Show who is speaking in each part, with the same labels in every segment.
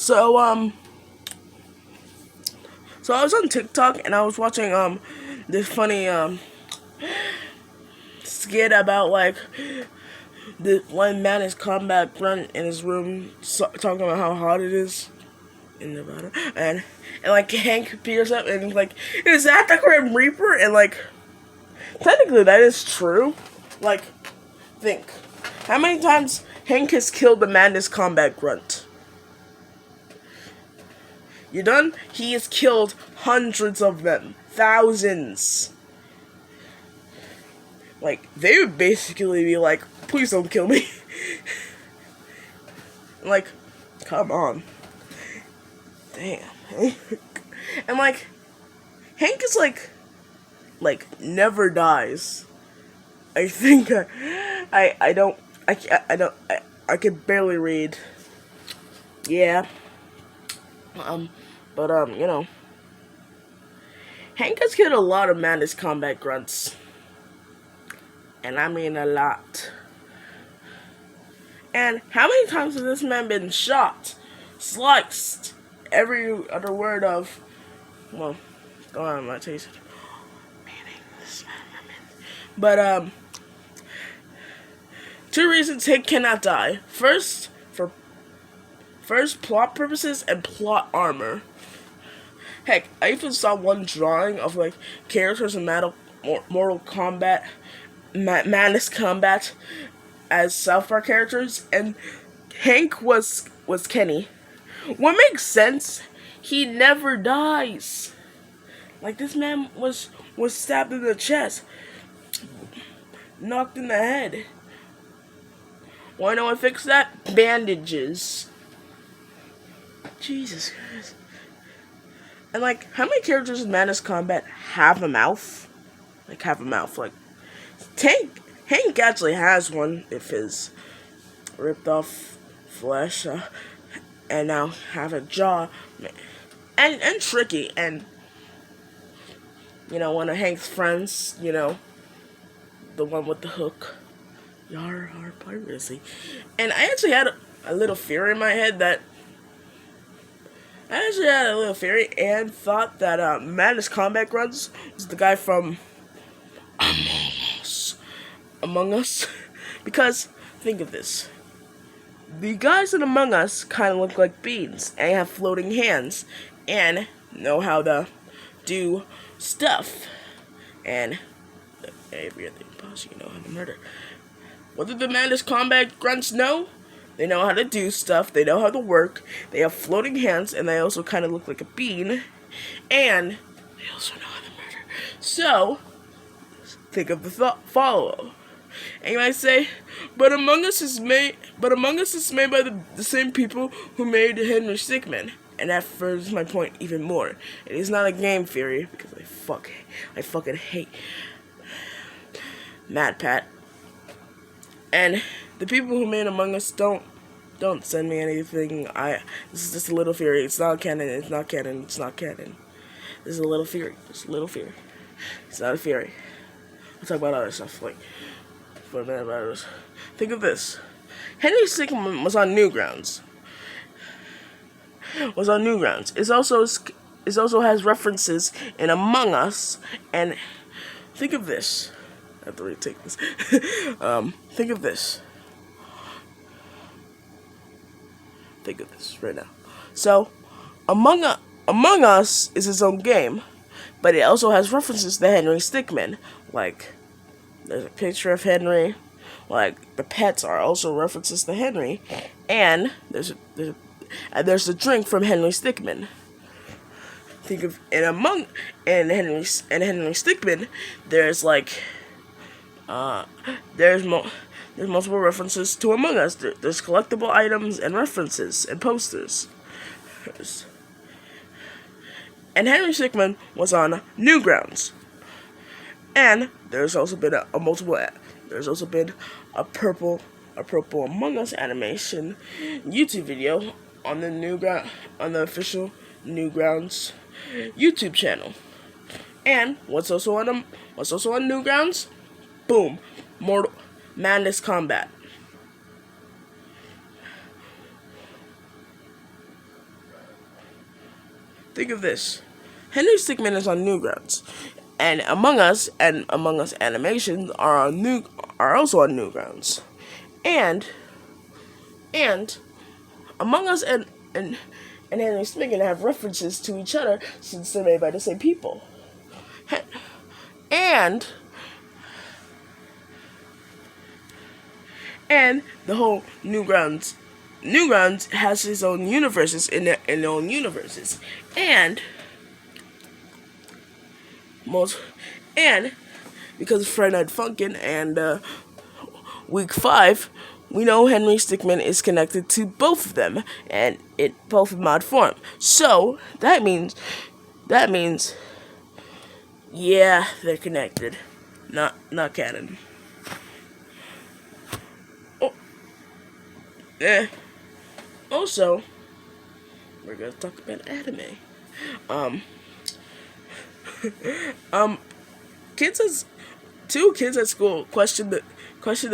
Speaker 1: So so I was on TikTok and I was watching this funny skit about like the one man is combat grunt in his room talking about how hot it is in Nevada, and like Hank appears up and like, is that the Grim Reaper? And like, technically that is true. Like, think how many times Hank has killed the Madness Combat Grunt. You done? He has killed hundreds of them, thousands. Like, they would basically be like, please don't kill me. Like, come on. Damn. And like, Hank is like never dies. I think I can barely read. Yeah. But Hank has killed a lot of Madness Combat Grunts. And I mean a lot. And how many times has this man been shot, sliced, every other word of, well, go on, my taste. But two reasons Hank cannot die. First, plot purposes and plot armor. Heck, I even saw one drawing of like characters in Mortal Kombat, Madness Combat as South Park characters, and Hank was Kenny. What makes sense? He never dies. Like, this man was stabbed in the chest, knocked in the head. Wanna know what fixed that? Bandages. Jesus Christ. And like, how many characters in Madness Combat have a mouth? Like, have a mouth. Like, Hank actually has one if his ripped off flesh, and now have a jaw, and Tricky, and one of Hank's friends, the one with the hook. Yar piracy. And I actually had a little theory in my head and thought that Madness Combat Grunts was the guy from Among Us. Because, think of this. The guys in Among Us kind of look like beans, and have floating hands, and know how to do stuff. And everything possible, how to murder. What did the Madness Combat Grunts know? They know how to do stuff, they know how to work, they have floating hands, and they also kind of look like a bean, and they also know how to murder. So, think of the follow-up. And you might say, but Among Us is made by the same people who made Henry Stickmin. And that furthers my point even more. It is not a game theory, because I fucking hate MatPat. And the people who made Among Us don't send me anything. This is just a little theory. It's not canon. It's not canon. It's not canon. This is a little theory. It's a little theory. It's not a theory. I'll talk about other stuff for a minute about this. Think of this. Henry Stickmin was on Newgrounds. It also has references in Among Us, and think of this. I have to retake this. Think of this. Think of this right now. So, Among Us is its own game, but it also has references to Henry Stickmin. Like, there's a picture of Henry. Like, the pets are also references to Henry, and there's a drink from Henry Stickmin. Think of Henry Stickmin. There's like there's multiple references to Among Us. There's collectible items and references and posters. And Henry Stickmin was on Newgrounds. And there's also been a purple Among Us animation YouTube video on the official Newgrounds YouTube channel. And what's also on Newgrounds? Boom, Madness Combat. think of this. Henry Stickmin is on Newgrounds, and Among Us animations are also on Newgrounds, and and Among Us and Henry Stickmin have references to each other since they're made by the same people, and and the whole Newgrounds has its own universes in their own universes, and most and because of Friday Night Funkin' and Week 5, we know Henry Stickmin is connected to both of them, and it both in mod form. So that means, yeah, they're connected, not canon. Oh, eh. Also, we're gonna talk about anime. Um, um, kids as two kids at school question the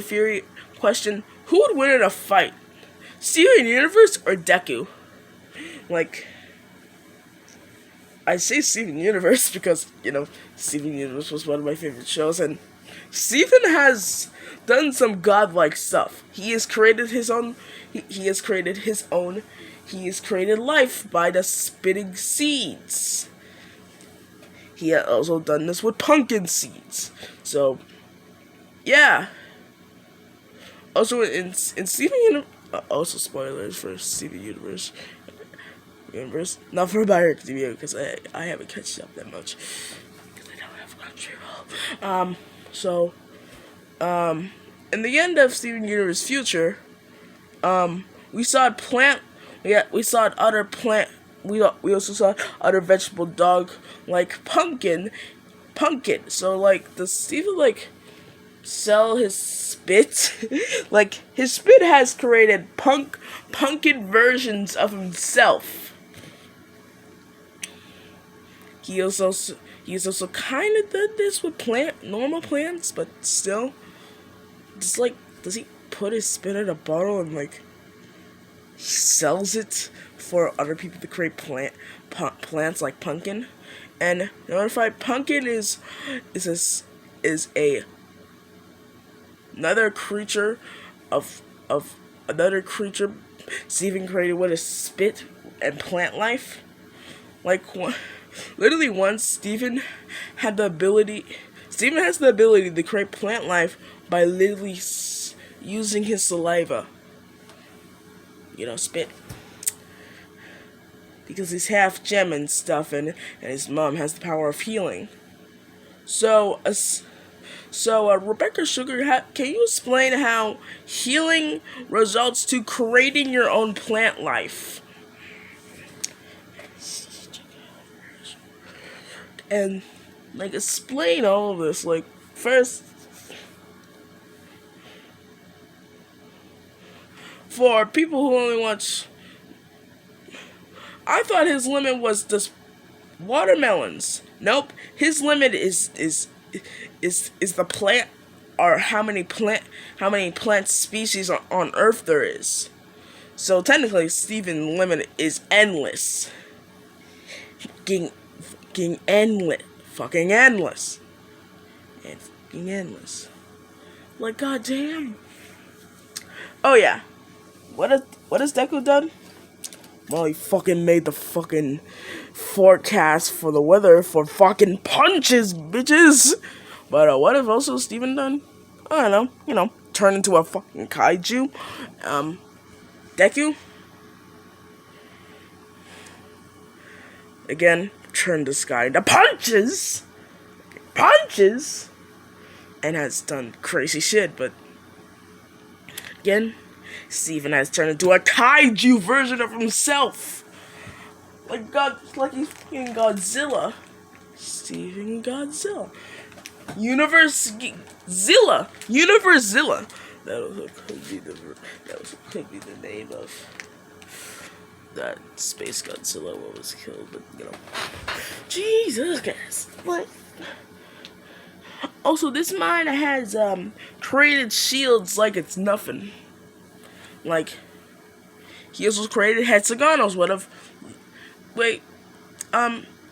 Speaker 1: Fury question who would win in a fight, Steven Universe or Deku? Like, I say Steven Universe because Steven Universe was one of my favorite shows, and Steven has done some godlike stuff. He has created his own. He has created his own. He has created life by the spitting seeds. He had also done this with pumpkin seeds. So, yeah. Also, in Steven Universe, also spoilers for Steven Universe. Not for My Hero Academia because I haven't catched up that much because I don't have Crunchyroll. In the end of Steven Universe's future, we saw plant. We saw other plant. We also saw other vegetable dog like pumpkin. So like, does Steven sell his spit? Like, his spit has created pumpkin versions of himself. He's also kind of did this with normal plants, but still, does he put his spit in a bottle and sells it for other people to create plants like pumpkin? And notified pumpkin is another creature of another creature Steven created with his spit and plant life. Literally once Steven has the ability to create plant life by literally using his saliva. Spit. Because he's half gem and stuff, and his mom has the power of healing. So Rebecca Sugar, can you explain how healing results to creating your own plant life? And explain all of this. First, for people who only watch, I thought his limit was just watermelons. Nope, his limit is the plant, or how many plant species on Earth there is. So technically, Steven's limit is endless. Fucking endless. And fucking endless. Goddamn. Oh yeah. What has Deku done? Well, he fucking made the fucking forecast for the weather for fucking punches, bitches. But what have also Steven done? I don't know. Turn into a fucking kaiju. Deku. Again, turn the sky into punches, and has done crazy shit. But again, Steven has turned into a kaiju version of himself. Like he's fucking Godzilla. Steven Godzilla. Universe Zilla. That could be the name of that Space Godzilla what was killed, but Jesus guys. What? Also, this mine has created shields like it's nothing. He also created hexagonals.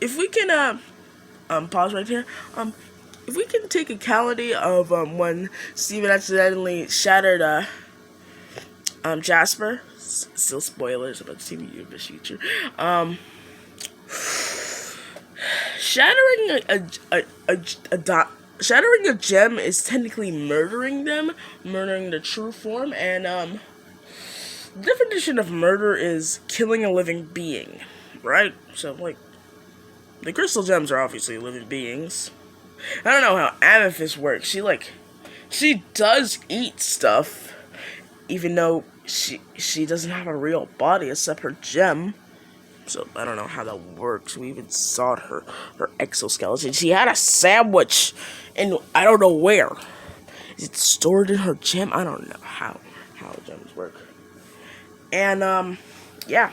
Speaker 1: if we can pause right here. If we can take a calendar of when Steven accidentally shattered Jasper. Still spoilers about TV Universe future. Shattering shattering a gem is technically murdering them, murdering the true form, and the definition of murder is killing a living being, right? So like, the crystal gems are obviously living beings. I don't know how Amethyst works. She does eat stuff, even though she doesn't have a real body except her gem. So I don't know how that works. We even saw her exoskeleton. She had a sandwich, and I don't know where. Is it stored in her gem? I don't know how gems work. And yeah,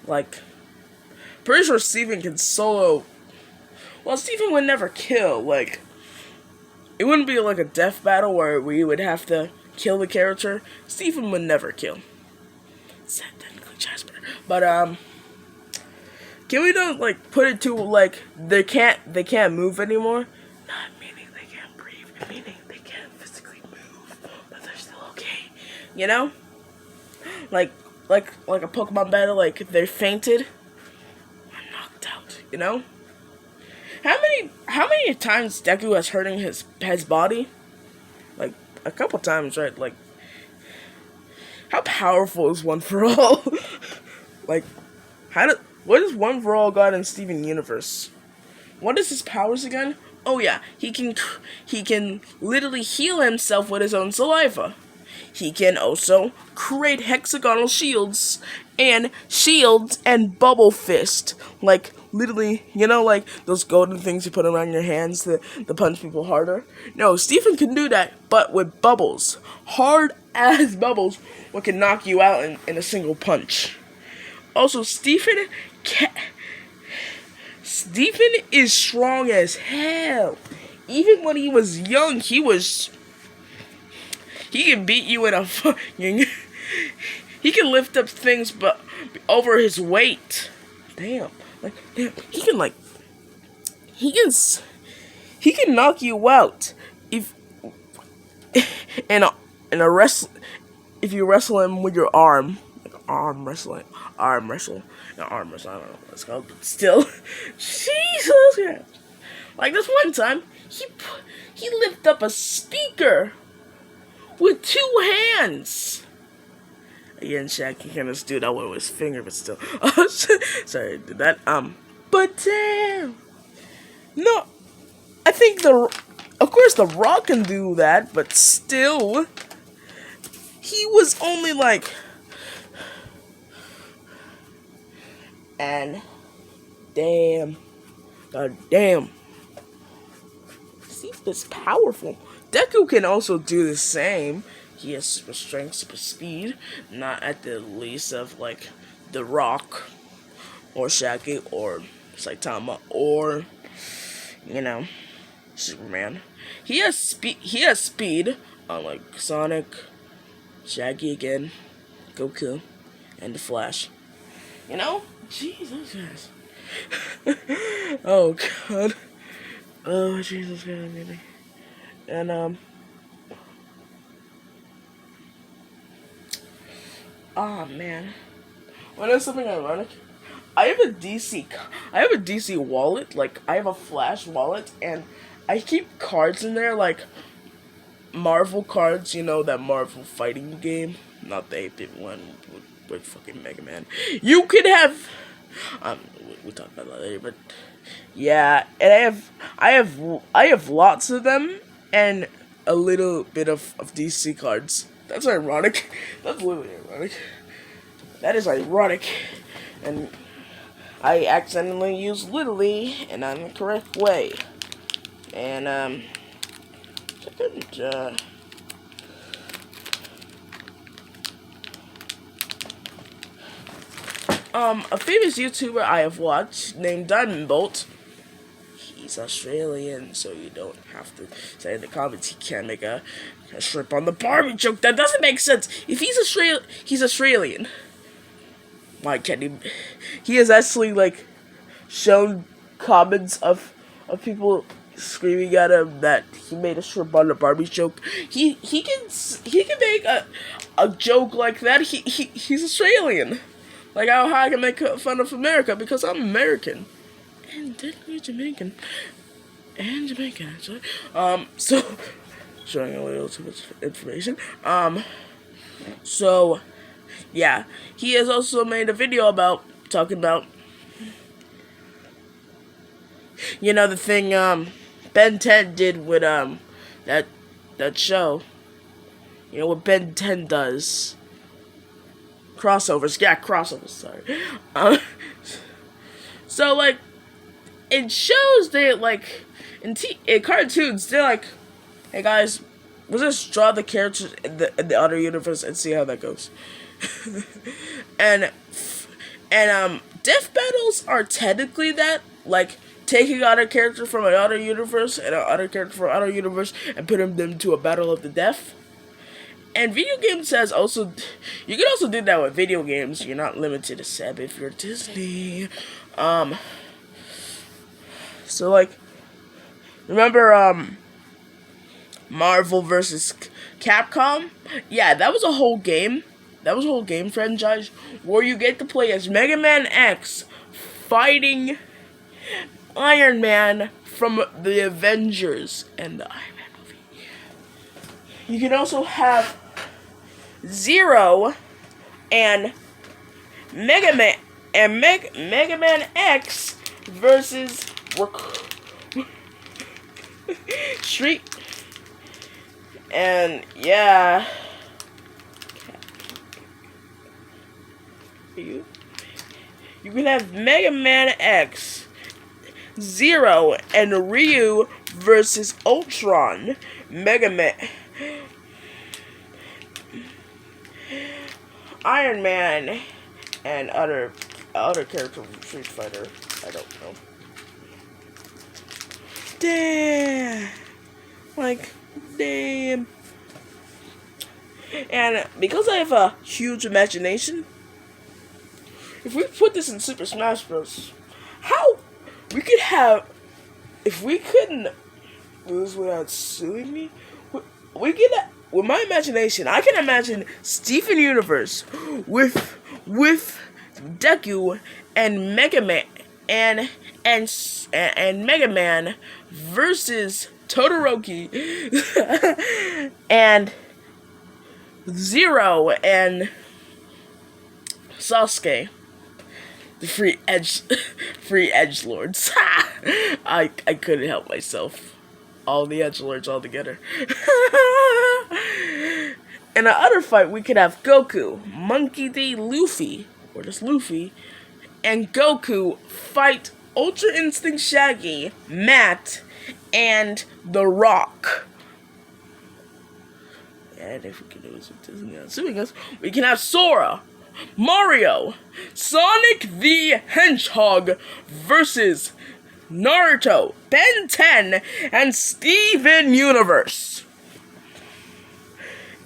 Speaker 1: like, pretty sure Steven can solo. Well, Steven would never kill. Like, it wouldn't be like a death battle where we would have to kill the character. Steven would never kill. Except technically Jasper. But can we not like put it to like they can't move anymore? Not meaning they can't breathe, meaning they can't physically move, but they're still okay. You know? Like a Pokemon battle, like if they fainted or knocked out, you know? How many times Deku has hurting his body? Like a couple times, right? Like, how powerful is One For All? Like, what is One For All got in Steven Universe? What is his powers again? Oh yeah, he can literally heal himself with his own saliva. He can also create hexagonal shields and bubble fist. Like, literally, you know, like those golden things you put around your hands to punch people harder? No, Steven can do that, but with bubbles. Hard ass bubbles, what can knock you out in a single punch. Also, Steven is strong as hell. Even when he was young, he can beat you in a fucking... He can lift up things but over his weight. Damn. Like, damn, he can knock you out if in a wrestle, if you wrestle him with your arm. Like arm wrestling. I don't know what it's called, but still. Jesus, yeah. Like this one time, he lifted up a speaker with 2 hands. Again, Shaq, he can just do that with his finger, but still. Sorry, I did that. But damn. No, I think of course the Rock can do that, but still, he was only like, and damn, god damn. Steve is powerful. Deku can also do the same. He has super strength, super speed, not at the least of like the Rock or Shaggy or Saitama or, you know, Superman. He has speed, unlike Sonic, Shaggy again, Goku, and the Flash. You know? Jesus Christ. Oh god. Oh Jesus Christ, baby. And oh man. Well, there's something ironic. I have a DC wallet, like I have a Flash wallet, and I keep cards in there, like Marvel cards, you know, that Marvel fighting game, not the 8-bit one with fucking Mega Man. You could have, we'll talk about that later, but yeah, and I have lots of them, and a little bit of DC cards. That's ironic. That's literally ironic. That is ironic, and I accidentally used literally in an incorrect way. And, a famous YouTuber I have watched named Diamond Bolt. He's Australian, so you don't have to say in the comments he can't make a shrimp on the Barbie joke. That doesn't make sense. If he's Australian. Why can't he has actually like shown comments of people screaming at him that he made a shrimp on a Barbie joke. He can make a joke like that. He's Australian. Like how I can make fun of America because I'm American and technically Jamaican and Jamaican actually. So showing a little too much information. So yeah, he has also made a video about talking about the thing Ben 10 did with that show. What Ben 10 does. Crossovers. Yeah, crossovers, sorry. So like in shows they like in cartoons they're like, hey guys, we'll just draw the characters in the other universe and see how that goes. and death battles are technically that, like taking out a character from another universe and another character from another universe and putting them to a battle of the death. And video games has also, you can also do that with video games. You're not limited to Seb if you're Disney. So like, remember Marvel versus Capcom? Yeah, that was a whole game. That was a whole game franchise where you get to play as Mega Man X fighting Iron Man from the Avengers and the Iron Man movie. You can also have Zero and Mega Man X versus Street. And yeah, you can have Mega Man X, Zero, and Ryu versus Ultron, Mega Man, Iron Man, and other characters from Street Fighter. I don't know. Damn. Like, damn. And because I have a huge imagination, if we put this in Super Smash Bros., how we could have, if we couldn't lose without suing me, we could, with my imagination, I can imagine Steven Universe with Deku and Mega Man and Mega Man versus Todoroki and Zero and Sasuke, the free edge lords. I couldn't help myself. All the edge lords all together. In the other fight, we could have Goku, Monkey D. Luffy, or just Luffy, and Goku fight Ultra Instinct Shaggy, Matt, and The Rock. And if we can do this with Disney suing us, we can have Sora, Mario, Sonic the Hedgehog versus Naruto, Ben 10, and Steven Universe.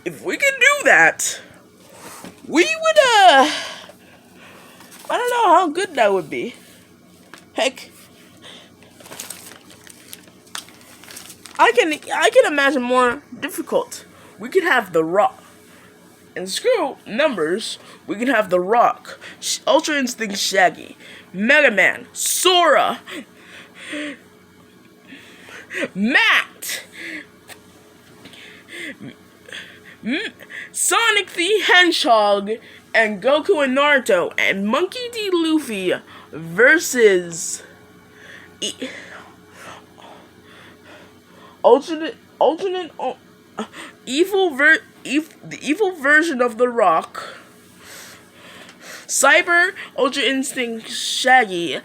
Speaker 1: If we can do that, we would, I don't know how good that would be. Heck, I can imagine more difficult. We could have The Rock. And screw numbers, we can have The Rock, Ultra Instinct Shaggy, Mega Man, Sora, Matt, Sonic the Hedgehog, and Goku and Naruto, and Monkey D. Luffy versus the evil version of The Rock, Cyber Ultra Instinct Shaggy,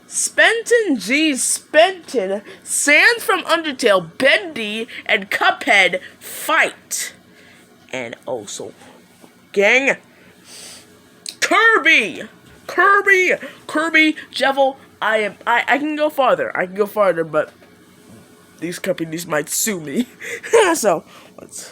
Speaker 1: Spenton G. Spenton, Sans from Undertale, Bendy, and Cuphead fight. And also, gang, Kirby, Jevil. I can go farther. But these companies might sue me. So let's.